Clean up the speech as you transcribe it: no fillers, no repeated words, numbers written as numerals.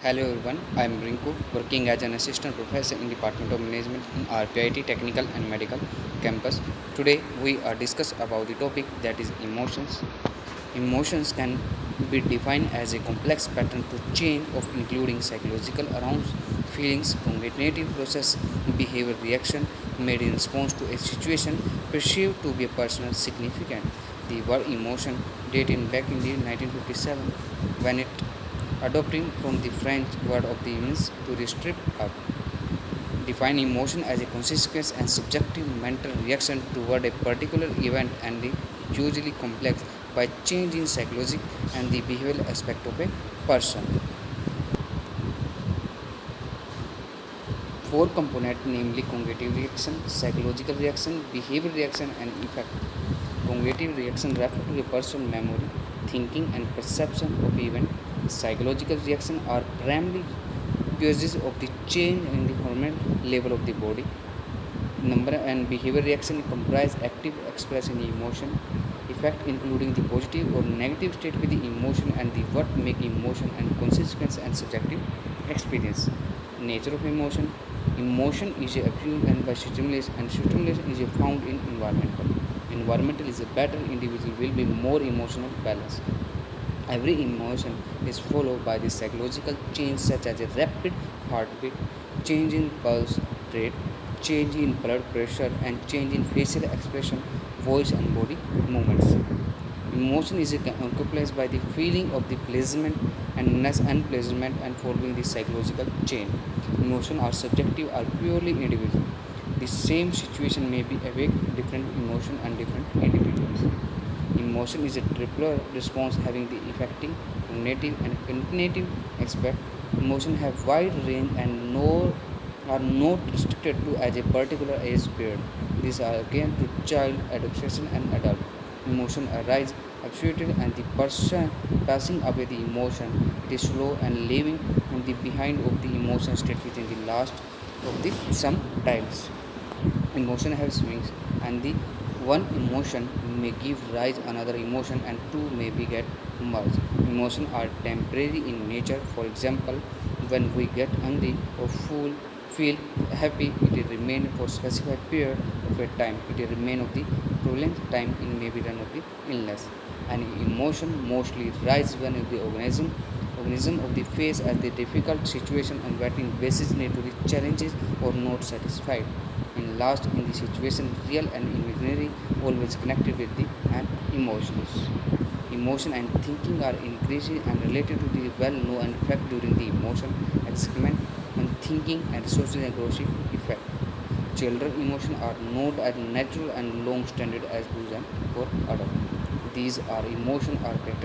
Hello everyone, I am Rinku, working as an assistant professor in Department of Management in RPIIT Technical and Medical campus. Today we are discuss about the topic that is emotions. Emotions can be defined as a complex pattern to change of including psychological arousals, feelings, cognitive process, behavior reaction made in response to a situation perceived to be personal significant. The word emotion dating back in the 1957 when it adopting from the French word of the means to the strip up. Define emotion as a consequence and subjective mental reaction toward a particular event and the usually complex by change in psychology and the behavioral aspect of a person. Four components, namely cognitive reaction, psychological reaction, behavior reaction, and effect. Cognitive reaction refer to a person's memory, thinking, and perception of event. Psychological reaction are primarily causes of the change in the hormone level of the body. Number and behavior reaction comprise active expression in emotion, effect including the positive or negative state with the emotion and the what make emotion and consequence and subjective experience. Nature of emotion. Emotion is a acute and by stimulus and stimulation is a found in environmental. Environmental is a better individual will be more emotional balance. Every emotion is followed by the psychological change such as a rapid heartbeat, change in pulse rate, change in blood pressure, and change in facial expression, voice, and body movements. Emotion is accompanied by the feeling of the pleasant and unpleasant and following the psychological chain. Emotions are subjective or purely individual. The same situation may be awake different emotion and different individuals. Emotion is a triple response having the affecting, cognitive, and cognitive aspect. Emotions have wide range and are not restricted to as a particular age period. These are again to child, adolescent, and adult. Emotion arise absolutely and the person passing away the emotion. It is slow and leaving the behind of the emotion state within the last of the sometimes. Emotion have swings and the one emotion may give rise another emotion and two may be get merged. Emotions are temporary in nature. For example, when we get angry or feel happy, it will remain for specified period of a time. It will remain of the prolonged time in maybe run of the illness. And emotion mostly rise when the organism of the face as the difficult situation and waiting basis need to the challenges or not satisfied. In last in the situation real and imaginary always connected with the and emotions. Emotion and thinking are increasing and related to the well-known effect during the emotion experiment on thinking and social and aggressive effect. Children emotions are not as natural and long standard as those and for adults. These are emotion are characteristics